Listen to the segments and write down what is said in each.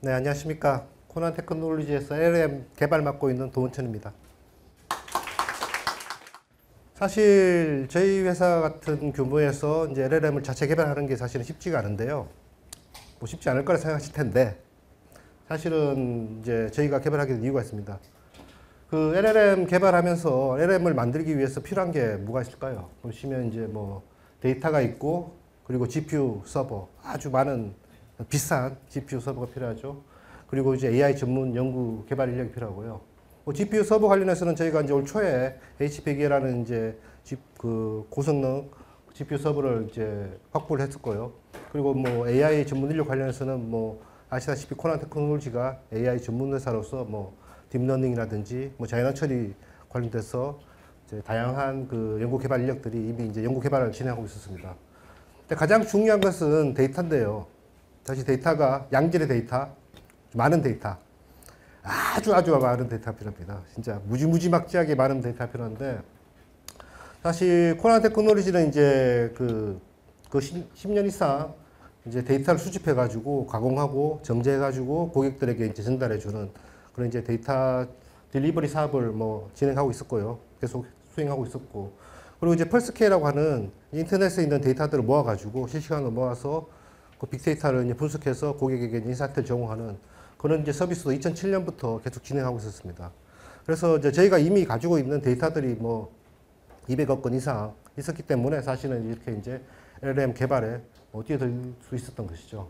네, 안녕하십니까. 코난 테크놀로지에서 LLM 개발 맡고 있는 도원천입니다. 사실 저희 회사 같은 규모에서 이제 LLM을 자체 개발하는 게 사실은 쉽지가 않은데요. 뭐 쉽지 않을 거라 생각하실 텐데 사실은 이제 저희가 개발하게 된 이유가 있습니다. 그 LLM 개발하면서 LLM을 만들기 위해서 필요한 게 뭐가 있을까요? 보시면 이제 뭐 데이터가 있고 그리고 GPU 서버 아주 많은 비싼 GPU 서버가 필요하죠. 그리고 이제 AI 전문 연구 개발 인력이 필요하고요. 뭐 GPU 서버 관련해서는 저희가 이제 올 초에 H100이라는 이제 그 고성능 GPU 서버를 이제 확보를 했었고요. 그리고 뭐 AI 전문 인력 관련해서는 뭐 아시다시피 코난 테크놀로지가 AI 전문 회사로서 뭐 딥러닝이라든지 뭐 자연어 처리 관련돼서 이제 다양한 그 연구 개발 인력들이 이미 이제 연구 개발을 진행하고 있었습니다. 근데 가장 중요한 것은 데이터인데요. 다시 데이터가 양질의 데이터, 많은 데이터, 아주 많은 데이터가 필요합니다. 진짜 무지막지하게 많은 데이터가 필요한데 사실 코난 테크놀로지는 이제 그 10년 이상 이제 데이터를 수집해가지고 가공하고 정제해가지고 고객들에게 이제 전달해주는 그런 이제 데이터 딜리버리 사업을 뭐 진행하고 있었고요. 계속 수행하고 있었고. 그리고 이제 펄스케이라고 하는 인터넷에 있는 데이터들을 모아가지고 실시간으로 모아서 그 빅데이터를 이제 분석해서 고객에게 인사이트를 제공하는 그런 이제 서비스도 2007년부터 계속 진행하고 있었습니다. 그래서 이제 저희가 이미 가지고 있는 데이터들이 뭐 200억 건 이상 있었기 때문에 사실은 이렇게 이제 LLM 개발에 뛰어들 수 있었던 것이죠.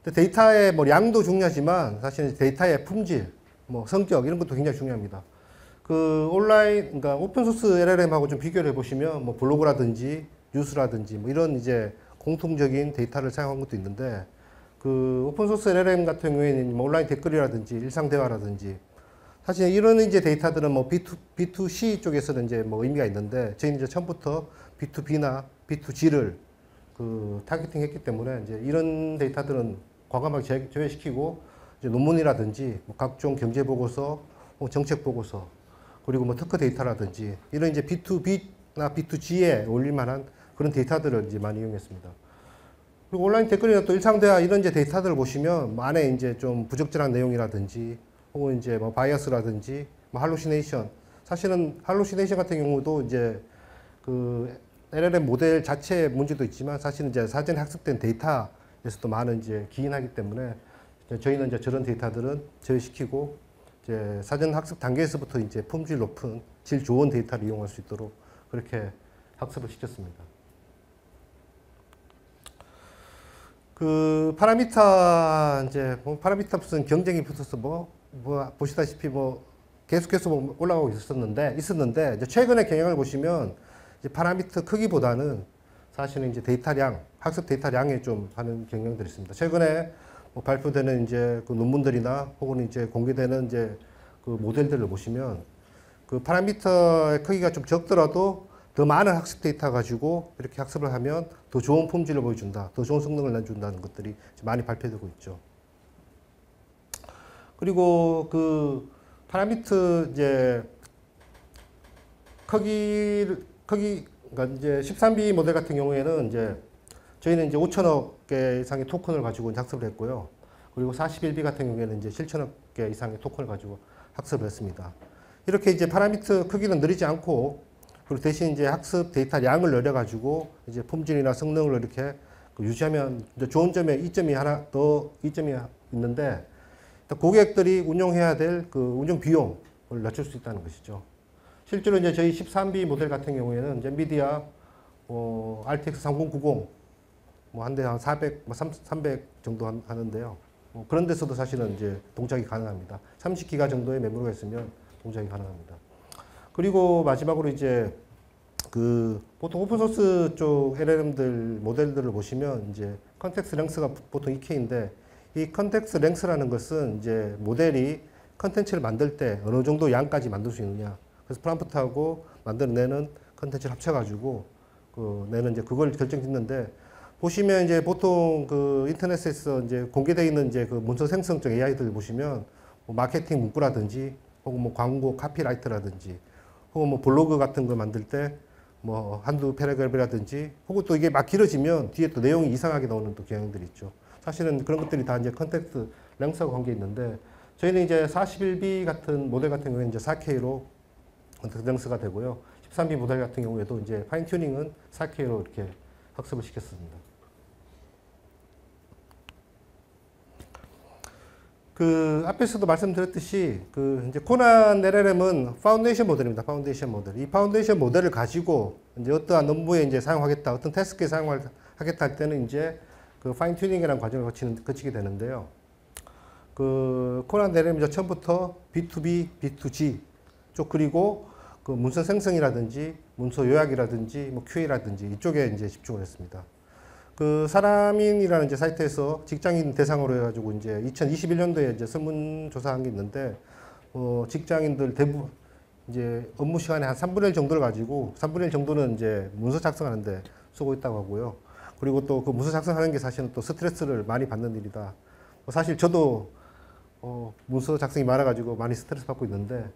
데이터의 뭐 양도 중요하지만 사실 데이터의 품질, 뭐 성격 이런 것도 굉장히 중요합니다. 그 온라인, 그러니까 오픈소스 LLM하고 좀 비교를 해보시면 뭐 블로그라든지 뉴스라든지 뭐 이런 이제 공통적인 데이터를 사용한 것도 있는데 그 오픈소스 LLM 같은 경우에는 뭐 온라인 댓글이라든지 일상 대화라든지 사실 이런 이제 데이터들은 뭐 B2C 쪽에서는 이제 뭐 의미가 있는데 저희는 이제 처음부터 B2B나 B2G를 그 타겟팅 했기 때문에 이제 이런 데이터들은 과감하게 제외시키고 이제 논문이라든지 뭐 각종 경제 보고서, 뭐 정책 보고서 그리고 뭐 특허 데이터라든지 이런 이제 B2B나 B2G에 올릴 만한 그런 데이터들을 이제 많이 이용했습니다. 그리고 온라인 댓글이나 또 일상 대화 이런 이제 데이터들을 보시면 안에 이제 좀 부적절한 내용이라든지 혹은 이제 뭐 바이어스라든지 뭐 할루시네이션 사실은 할루시네이션 같은 경우도 이제 그 LLM 모델 자체의 문제도 있지만 사실은 이제 사전에 학습된 데이터에서도 많은 이제 기인하기 때문에 이제 저희는 이제 저런 데이터들은 제외시키고 이제 사전 학습 단계에서부터 이제 품질 높은 질 좋은 데이터를 이용할 수 있도록 그렇게 학습을 시켰습니다. 그 파라미터 이제 파라미터 무슨 경쟁이 붙어서 뭐 보시다시피 뭐 계속해서 뭐 올라가고 있었는데 이제 최근의 경향을 보시면 이제 파라미터 크기보다는 사실은 이제 데이터량 학습 데이터량에 좀 하는 경향들이 있습니다. 최근에 뭐 발표되는 이제 그 논문들이나 혹은 이제 공개되는 이제 그 모델들을 보시면 그 파라미터의 크기가 좀 적더라도 더 많은 학습 데이터 가지고 이렇게 학습을 하면 더 좋은 품질을 보여준다, 더 좋은 성능을 내준다는 것들이 많이 발표되고 있죠. 그리고 그 파라미터 이제 그러니까 이제 13B 모델 같은 경우에는 이제 저희는 이제 5천억 개 이상의 토큰을 가지고 학습을 했고요. 그리고 41B 같은 경우에는 이제 7천억 개 이상의 토큰을 가지고 학습을 했습니다. 이렇게 이제 파라미터 크기는 느리지 않고 그리고 대신 이제 학습 데이터량을 늘려가지고 이제 품질이나 성능을 이렇게 유지하면 이제 좋은 점에 이점이 있는데 고객들이 운용해야 될 그 운영 비용을 낮출 수 있다는 것이죠. 실제로 이제 저희 13B 모델 같은 경우에는 이제 엔비디아 RTX 3090 뭐 한 대 한 400, 300 정도 하는데요. 그런 데서도 사실은 이제 동작이 가능합니다. 30기가 정도의 메모리가 있으면 동작이 가능합니다. 그리고 마지막으로 이제 그 보통 오픈소스 쪽 LLM들 모델들을 보시면 이제 컨텍스트 랭스가 보통 2K인데 이 컨텍스트 랭스라는 것은 이제 모델이 컨텐츠를 만들 때 어느 정도 양까지 만들 수 있느냐. 그래서 프롬프트하고 만들어내는 컨텐츠를 합쳐가지고 그 내는 이제 그걸 결정짓는데 보시면 이제 보통 그 인터넷에서 이제 공개되어 있는 이제 그 문서 생성적 AI들 보시면 뭐 마케팅 문구라든지 혹은 뭐 광고 카피라이터라든지 혹은 뭐 블로그 같은 거 만들 때 뭐 한두 패러그래프라든지 혹은 또 이게 막 길어지면 뒤에 또 내용이 이상하게 나오는 또 경향들이 있죠. 사실은 그런 것들이 다 이제 컨텍스트 랭스하고 관계 있는데 저희는 이제 41B 같은 모델 같은 경우에는 이제 4K로 컨텍스트 랭스가 되고요. 13B 모델 같은 경우에도 이제 파인 튜닝은 4K로 이렇게 학습을 시켰습니다. 그 앞에서도 말씀드렸듯이 그 이제 코난 LLM은 파운데이션 모델입니다. 파운데이션 모델. 이 파운데이션 모델을 가지고 이제 어떠한 업무에 이제 사용하겠다, 어떤 태스크에 사용하겠다 할 때는 이제 그 파인 튜닝이라는 과정을 거치게 되는데요. 그 코난 LLM이 처음부터 B2B, B2G 쪽 그리고 그 문서 생성이라든지 문서 요약이라든지 뭐 QA라든지 이쪽에 이제 집중을 했습니다. 그 사람인이라는 이제 사이트에서 직장인 대상으로 해가지고 이제 2021년도에 이제 설문조사한 게 있는데, 직장인들 대부분 이제 업무 시간의 한 3분의 1 정도를 가지고 3분의 1 정도는 이제 문서 작성하는데 쓰고 있다고 하고요. 그리고 또 그 문서 작성하는 게 사실은 또 스트레스를 많이 받는 일이다. 사실 저도 문서 작성이 많아가지고 많이 스트레스 받고 있는데,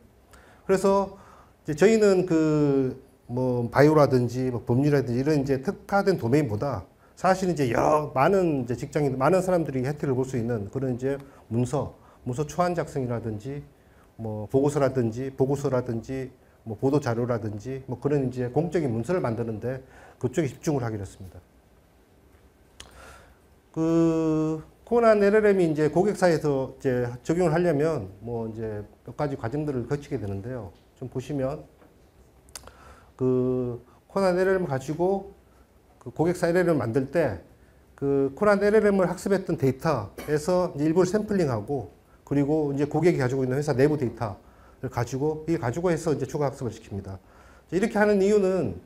그래서 이제 저희는 그 뭐 바이오라든지 뭐 법률이라든지 이런 이제 특화된 도메인보다 사실 이제 많은 이제 직장인, 많은 사람들이 혜택을 볼 수 있는 그런 이제 문서 초안 작성이라든지 뭐 보고서라든지 뭐 보도 자료라든지 뭐 그런 이제 공적인 문서를 만드는데 그쪽에 집중을 하기로 했습니다. 그 코난 LLM이 이제 고객사에서 이제 적용을 하려면 뭐 이제 몇 가지 과정들을 거치게 되는데요. 좀 보시면 그 코난 LLM을 가지고 그 고객사 LLM을 만들 때 그 코난 LLM을 학습했던 데이터에서 이제 일부를 샘플링하고 그리고 이제 고객이 가지고 있는 회사 내부 데이터를 가지고 해서 이제 추가 학습을 시킵니다. 이렇게 하는 이유는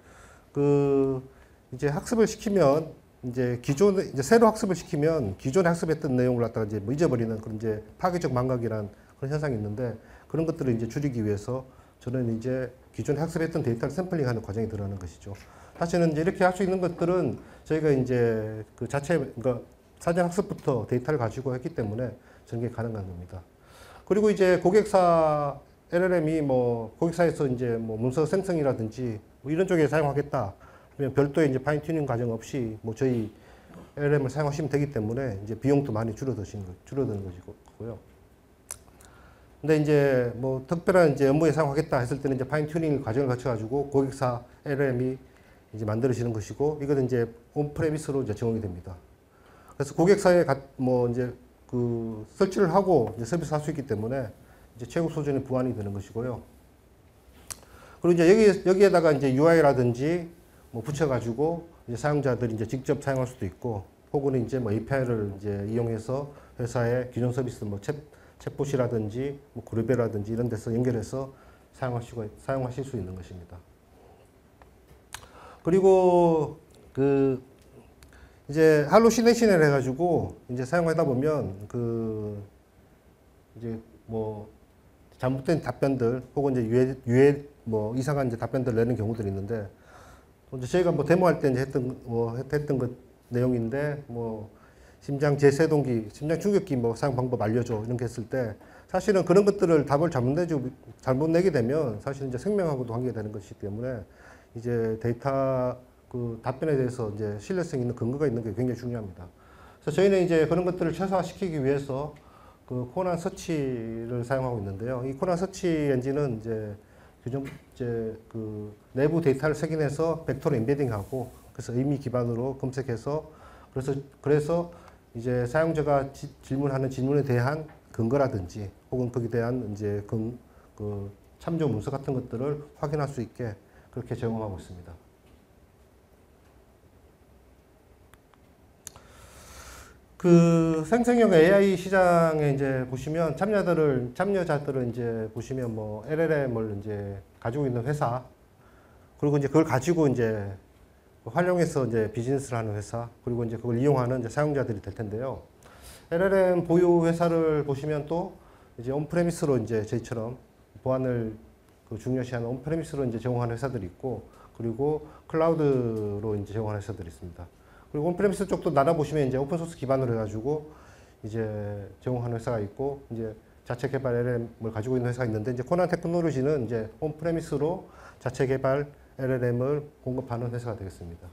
그 이제 학습을 시키면 이제 이제 새로 학습을 시키면 기존에 학습했던 내용을 갖다가 이제 뭐 잊어버리는 그런 이제 파괴적 망각이란 그런 현상이 있는데 그런 것들을 이제 줄이기 위해서 저는 이제 기존에 학습했던 데이터를 샘플링하는 과정이 들어가는 것이죠. 사실은 이제 이렇게 할 수 있는 것들은 저희가 이제 그 그러니까 사전 학습부터 데이터를 가지고 했기 때문에 전개 가능한 겁니다. 그리고 이제 고객사 LLM이 뭐 고객사에서 이제 뭐 문서 생성이라든지 뭐 이런 쪽에 사용하겠다. 그러면 별도의 이제 파인 튜닝 과정 없이 뭐 저희 LLM을 사용하시면 되기 때문에 이제 비용도 많이 줄어드는 것이고요. 근데 이제 뭐 특별한 이제 업무에 사용하겠다 했을 때는 이제 파인 튜닝 과정을 거쳐가지고 고객사 LLM이 이제 만들어지는 것이고 이거는 이제 온프레미스로 이제 적용이 됩니다. 그래서 고객사에 뭐 이제 그 설치를 하고 이제 서비스 할 수 있기 때문에 이제 최고 수준의 보안이 되는 것이고요. 그리고 이제 여기에다가 이제 UI라든지 뭐 붙여가지고 이제 사용자들이 이제 직접 사용할 수도 있고 혹은 이제 뭐 API를 이제 이용해서 회사의 기존 서비스 뭐 챗봇이라든지 뭐 그룹이라든지 이런 데서 연결해서 사용하실 수 있는 것입니다. 그리고 그 이제 할루시네이션을 해가지고 이제 사용하다 보면 그 이제 뭐 잘못된 답변들 혹은 이제 유해 뭐 이상한 이제 답변들 내는 경우들이 있는데 이제 저희가 뭐 데모할 때 이제 했던 것 내용인데 뭐 심장 제세동기, 심장 충격기 뭐 사용 방법 알려줘 이런 게 했을 때 사실은 그런 것들을 답을 잘못 내게 되면 사실 이제 생명하고도 관계가 되는 것이기 때문에 이제 데이터 그 답변에 대해서 이제 신뢰성 있는 근거가 있는 게 굉장히 중요합니다. 그래서 저희는 이제 그런 것들을 최소화시키기 위해서 그 코난 서치를 사용하고 있는데요. 이 코난 서치 엔진은 이제 규정 이제 그 내부 데이터를 색인해서 벡터로 임베딩하고 그래서 의미 기반으로 검색해서 그래서 이제 사용자가 질문하는 질문에 대한 근거라든지 혹은 거기에 대한 이제 그 참조 문서 같은 것들을 확인할 수 있게 그렇게 제공하고 있습니다. 그 생성형 AI 시장에 이제 보시면 참여자들을 이제 보시면 뭐 LLM을 이제 가지고 있는 회사 그리고 이제 그걸 가지고 이제 활용해서 이제 비즈니스를 하는 회사 그리고 이제 그걸 이용하는 이제 사용자들이 될 텐데요. LLM 보유 회사를 보시면 또 이제 온프레미스로 이제 저희처럼 보안을 그 중요시하는 온프레미스로 이제 제공하는 회사들이 있고 그리고 클라우드로 이제 제공하는 회사들이 있습니다. 그리고 온프레미스 쪽도 나눠 보시면 이제 오픈소스 기반으로 해가지고 이제 제공하는 회사가 있고 이제 자체 개발 LLM을 가지고 있는 회사가 있는데 이제 코난 테크놀로지는 이제 온프레미스로 자체 개발 LLM을 공급하는 회사가 되겠습니다.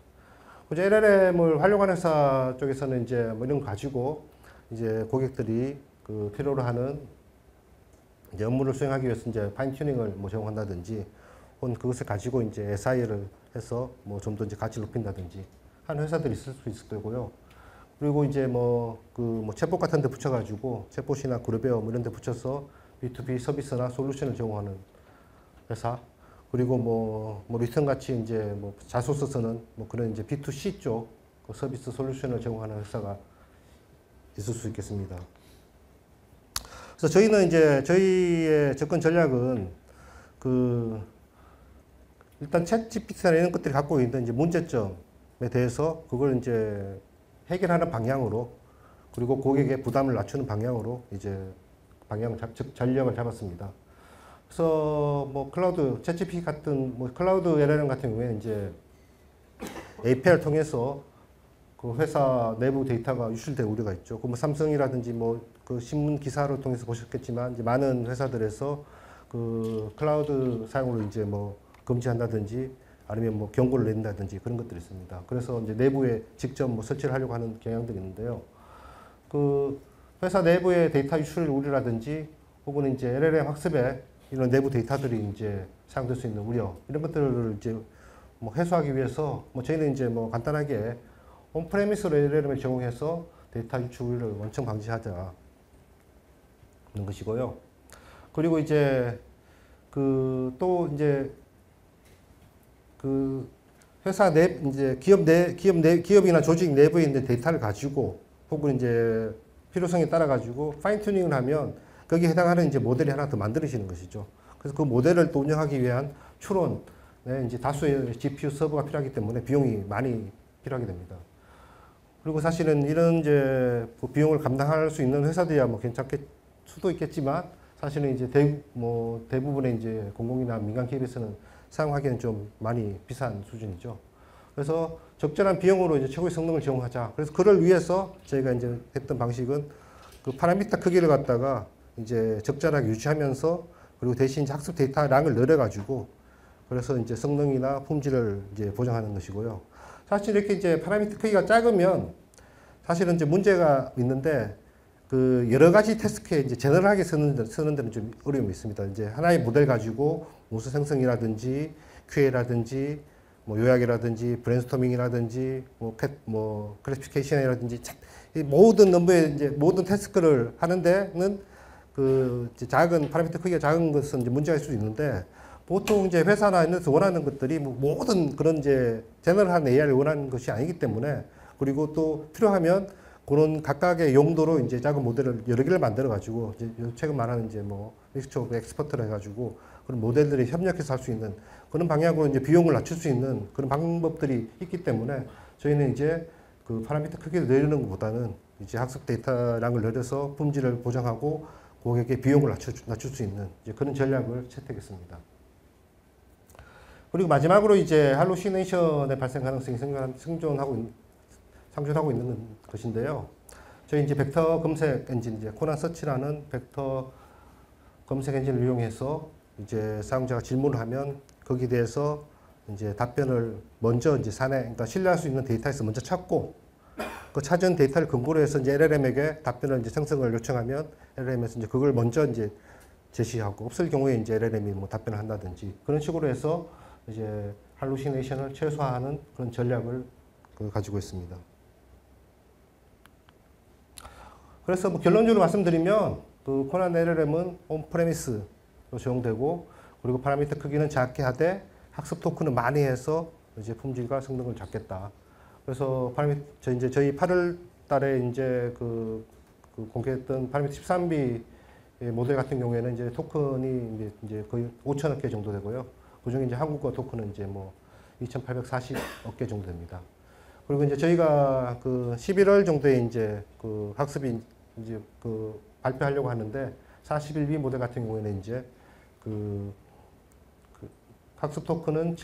이제 LLM을 활용하는 회사 쪽에서는 이제 뭐 이런 거 가지고 이제 고객들이 그 필요로 하는 이제 업무를 수행하기 위해서 이제 파인 튜닝을 뭐 제공한다든지, 혹은 그것을 가지고 이제 SI를 해서 뭐 좀 더 이제 가치를 높인다든지 하는 회사들이 있을 수 있을 거고요. 그리고 이제 뭐 챗봇 같은 데 붙여가지고 챗봇이나 그룹웨어 뭐 이런 데 붙여서 B2B 서비스나 솔루션을 제공하는 회사. 그리고 뭐 리턴 같이 이제 뭐 자소서 쓰는 뭐 그런 이제 B2C 쪽 그 서비스 솔루션을 제공하는 회사가 있을 수 있겠습니다. 그래서 저희는 이제 저희의 접근 전략은 그 일단 챗 GPT나 이런 것들이 갖고 있는 이제 문제점에 대해서 그걸 이제 해결하는 방향으로, 그리고 고객의 부담을 낮추는 방향으로 이제 전략을 잡았습니다. 그래서 뭐 클라우드 챗 GPT 같은 뭐 클라우드 LLM 같은 경우에 이제 API를 통해서 그 회사 내부 데이터가 유출될 우려가 있죠. 그 뭐 삼성이라든지 뭐 그 신문 기사를 통해서 보셨겠지만 이제 많은 회사들에서 그 클라우드 사용을 이제 뭐 금지한다든지 아니면 뭐 경고를 낸다든지 그런 것들이 있습니다. 그래서 이제 내부에 직접 뭐 설치를 하려고 하는 경향들이 있는데요. 그 회사 내부의 데이터 유출 우려라든지 혹은 이제 LLM 학습에 이런 내부 데이터들이 이제 사용될 수 있는 우려, 이런 것들을 이제 뭐 해소하기 위해서 뭐 저희는 이제 뭐 간단하게 온프레미스로 LLM을 제공해서 데이터 유출을 원천 방지하자는 것이고요. 그리고 이제 그 또 이제 그 회사 내 이제 기업이나 조직 내부에 있는 데이터를 가지고 혹은 이제 필요성에 따라 가지고 파인 튜닝을 하면 거기에 해당하는 이제 모델이 하나 더 만들어지는 것이죠. 그래서 그 모델을 또 운영하기 위한 추론에 이제 다수의 GPU 서버가 필요하기 때문에 비용이 많이 필요하게 됩니다. 그리고 사실은 이런 이제 그 비용을 감당할 수 있는 회사들이야 뭐 괜찮을 수도 있겠지만, 사실은 이제 대부분의 이제 공공이나 민간 기업에서는 사용하기에는 좀 많이 비싼 수준이죠. 그래서 적절한 비용으로 이제 최고의 성능을 제공하자. 그래서 그를 위해서 저희가 이제 했던 방식은 그 파라미터 크기를 갖다가 이제 적절하게 유지하면서, 그리고 대신 이제 학습 데이터량을 늘려가지고 그래서 이제 성능이나 품질을 이제 보장하는 것이고요. 사실 이렇게 이제 파라미터 크기가 작으면 사실은 이제 문제가 있는데, 그 여러 가지 태스크에 이제 제너럴하게 쓰는 데는 좀 어려움이 있습니다. 이제 하나의 모델 가지고 모수 생성이라든지 QA라든지 뭐 요약이라든지 브레인스토밍이라든지 뭐 클래시피케이션이라든지 모든 업무에 이제 모든 태스크를 하는 데는 그 이제 작은 파라미터 크기가 작은 것은 이제 문제가 있을 수 있는데, 보통 이제 회사나 이런 데서 원하는 것들이 뭐 모든 그런 이제 제너럴한 AI를 원하는 것이 아니기 때문에, 그리고 또 필요하면 그런 각각의 용도로 이제 작은 모델을 여러 개를 만들어 가지고 이제 최근 말하는 이제 뭐 믹스처 오브 엑스퍼트를 해가지고 그런 모델들이 협력해서 할 수 있는 그런 방향으로 이제 비용을 낮출 수 있는 그런 방법들이 있기 때문에, 저희는 이제 그 파라미터 크기를 늘리는 것보다는 이제 학습 데이터량을 늘려서 품질을 보장하고 고객의 비용을 낮출 수 있는 이제 그런 전략을 채택했습니다. 그리고 마지막으로 이제 할루시네이션의 발생 가능성이 상존하고 있는 것인데요. 저희 이제 벡터 검색 엔진, 이제 코난 서치라는 벡터 검색 엔진을 이용해서 이제 사용자가 질문을 하면 거기에 대해서 이제 답변을 먼저 이제 그러니까 신뢰할 수 있는 데이터에서 먼저 찾고, 그 찾은 데이터를 근거로 해서 이제 LLM에게 답변을 이제 생성을 요청하면 LLM에서 이제 그걸 먼저 이제 제시하고, 없을 경우에 이제 LLM이 뭐 답변을 한다든지 그런 식으로 해서 이제 할루시네이션을 최소화하는 그런 전략을 가지고 있습니다. 그래서 뭐 결론적으로 말씀드리면 그 코난 LLM은 온프레미스로 적용되고, 그리고 파라미터 크기는 작게 하되 학습 토큰은 많이 해서 이제 품질과 성능을 잡겠다. 그래서 저희 8월 달에 이제 그 공개했던 파라미터 13B 모델 같은 경우에는 이제 토큰이 이제 거의 5천억 개 정도 되고요. 그 중에 이제 한국어 토큰은 이제 뭐 2,840억 개 정도 됩니다. 그리고 이제 저희가 그 11월 정도에 이제 그 학습이 이제 그 발표하려고 하는데, 41B 모델 같은 경우에는 이제 그 학습 토큰은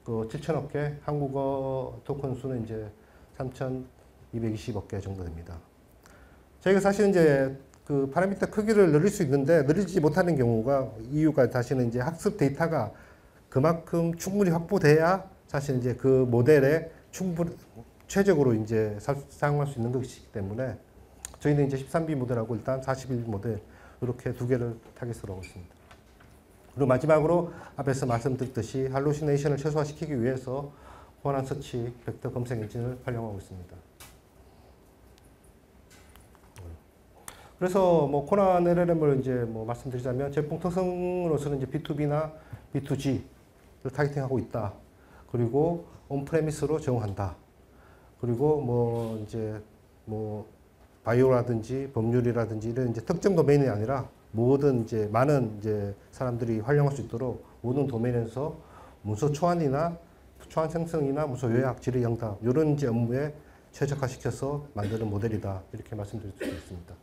7천억 개, 한국어 토큰 수는 이제 3,220억 개 정도 됩니다. 저희가 사실 이제 그 파라미터 크기를 늘릴 수 있는데 늘리지 못하는 경우가 이유가 사실은 이제 학습 데이터가 그만큼 충분히 확보돼야 사실 이제 그 모델에 최적으로 이제 사용할 수 있는 것이기 때문에 저희는 이제 13B 모델하고 일단 41B 모델 이렇게 두 개를 타깃으로 하고 있습니다. 그리고 마지막으로 앞에서 말씀드렸듯이 할루시네이션을 최소화시키기 위해서 호환 서치 벡터 검색 엔진을 활용하고 있습니다. 그래서 뭐 코난 LLM을 이제 뭐 말씀드리자면 제품 특성으로서는 이제 B2B나 B2G를 타겟팅하고 있다. 그리고 온프레미스로 제공한다. 그리고 뭐 이제 뭐 바이오라든지 법률이라든지 이런 이제 특정 도메인이 아니라 모든 이제 많은 이제 사람들이 활용할 수 있도록 모든 도메인에서 문서 초안이나 초안 생성이나 문서 요약, 질의 응답 이런 이제 업무에 최적화시켜서 만드는 모델이다. 이렇게 말씀드릴 수 있습니다.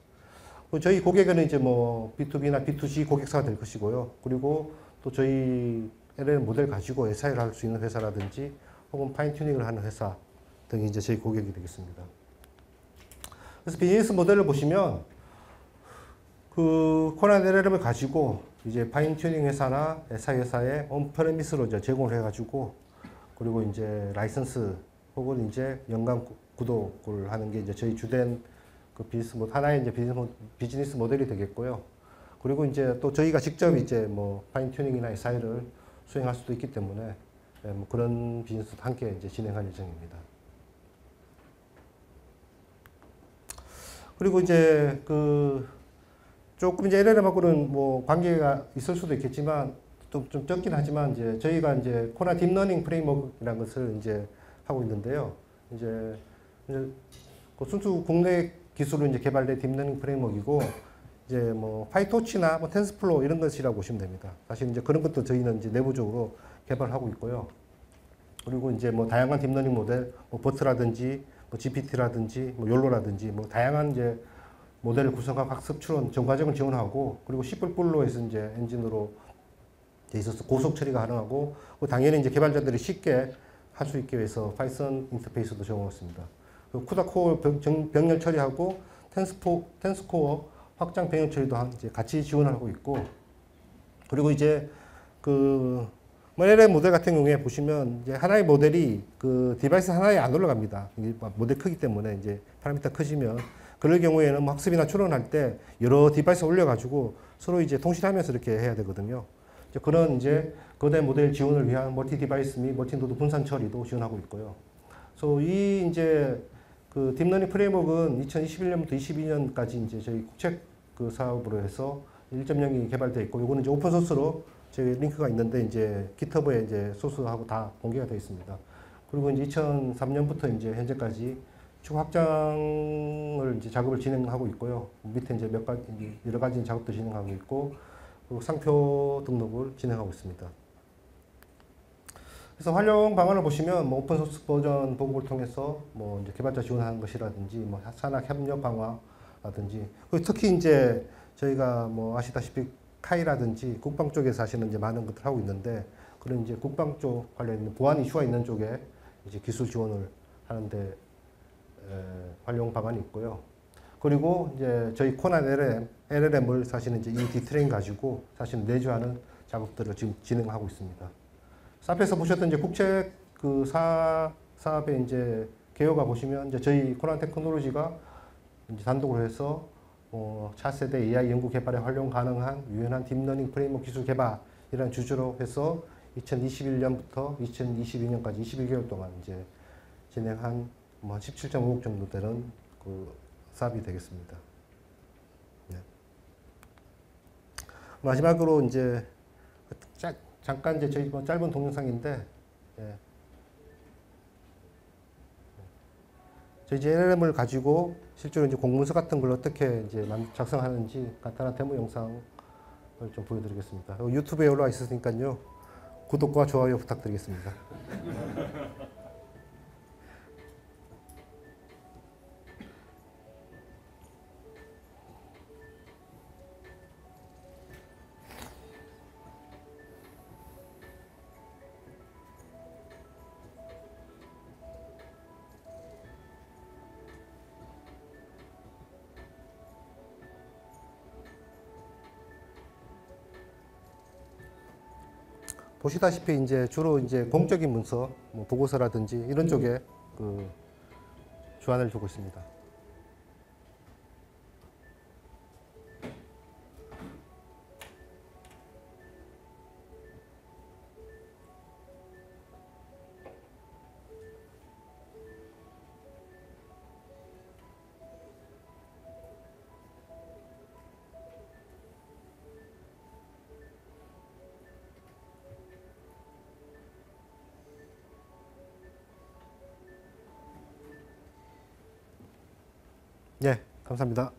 저희 고객은 이제 뭐 B2B나 B2C 고객사가 될 것이고요. 그리고 또 저희 LLM 모델 가지고 SI를 할 수 있는 회사라든지 혹은 파인 튜닝을 하는 회사 등이 이제 저희 고객이 되겠습니다. 그래서 비즈니스 모델을 보시면 그 코난 LLM을 가지고 이제 파인 튜닝 회사나 SI 회사에 온프레미스로 이제 제공을 해가지고 그리고 이제 라이선스 혹은 이제 연간 구독을 하는 게 이제 저희 주된 그 하나의 이제 비즈니스 모델이 되겠고요. 그리고 이제 또 저희가 직접 이제 뭐 파인 튜닝이나 SI를 수행할 수도 있기 때문에 뭐 그런 비즈니스도 함께 이제 진행할 예정입니다. 그리고 이제 그 조금 이제 LLM하고는 뭐 관계가 있을 수도 있겠지만 좀 적긴 하지만 이제 저희가 이제 코난 딥러닝 프레임워크라는 것을 이제 하고 있는데요. 이제 그 순수 국내 기술로 이제 개발된 딥러닝 프레임워크이고 이제 뭐 파이토치나 뭐 텐스플로우 이런 것이라고 보시면 됩니다. 사실 이제 그런 것도 저희는 이제 내부적으로 개발하고 있고요. 그리고 이제 뭐 다양한 딥러닝 모델, 뭐 버트라든지 뭐 GPT라든지 뭐 욜로라든지 뭐 다양한 이제 모델을 구성하고 학습 추론 전 과정을 지원하고 그리고 C++로 해서 이제 엔진으로 돼 있어서 고속 처리가 가능하고 당연히 이제 개발자들이 쉽게 할 수 있게 위해서 파이썬 인터페이스도 제공했습니다. 쿠다 코어 병렬 처리하고 텐스코어 확장 병렬 처리도 이제 같이 지원을 하고 있고 그리고 이제 그 LLM 모델 같은 경우에 보시면 이제 하나의 모델이 그 디바이스 하나에 안 올라갑니다. 모델 크기 때문에 이제 파라미터 커지면 그럴 경우에는 뭐 학습이나 추론할 때 여러 디바이스 올려가지고 서로 이제 통신하면서 이렇게 해야 되거든요. 이제 그런 이제 거대 모델 지원을 위한 멀티 디바이스 및 멀티 노드 분산 처리도 지원하고 있고요. 그래서 이 이제 그 딥러닝 프레임워크는 2021년부터 22년까지 이제 저희 국책 그 사업으로 해서 1.0이 개발되어 있고, 요거는 이제 오픈 소스로 저희 링크가 있는데 이제 GitHub에 이제 소스하고 다 공개가 되어 있습니다. 그리고 이제 2003년부터 이제 현재까지 추가 확장을 이제 작업을 진행하고 있고요. 밑에 이제 몇 가지 여러 가지 작업도 진행하고 있고, 그리고 상표 등록을 진행하고 있습니다. 그래서 활용 방안을 보시면 뭐 오픈 소스 버전 보급을 통해서 뭐 이제 개발자 지원하는 것이라든지 뭐 산학 협력 강화라든지, 그리고 특히 이제 저희가 뭐 아시다시피 카이라든지 국방 쪽에서 하시는 이제 많은 것들 하고 있는데, 그런 이제 국방 쪽 관련 보안 이슈가 있는 쪽에 이제 기술 지원을 하는데 활용 방안이 있고요. 그리고 이제 저희 코난 LLM을 사실은 이제 이 디트레인 가지고 사실 내주하는 작업들을 지금 진행하고 있습니다. 앞에서 보셨던 이제 국책 그 사업의 이제 개요가 보시면 이제 저희 코난 테크놀로지가 이제 단독으로 해서 차세대 AI 연구 개발에 활용 가능한 유연한 딥러닝 프레임워크 기술 개발이라는 주제로 해서 2021년부터 2022년까지 21개월 동안 이제 진행한 뭐 17.5억 정도 되는 그 사업이 되겠습니다. 네. 마지막으로 이제 잠깐 이제 저희 뭐 짧은 동영상인데, 예. 저희 이제 LLM을 가지고 실제로 이제 공문서 같은 걸 어떻게 이제 작성하는지 간단한 데모 영상을 좀 보여드리겠습니다. 유튜브에 올라와 있으니까요. 구독과 좋아요 부탁드리겠습니다. 보시다시피 이제 주로 이제 공적인 문서, 뭐 보고서라든지 이런 쪽에 그 주안을 두고 있습니다. 예, 감사합니다.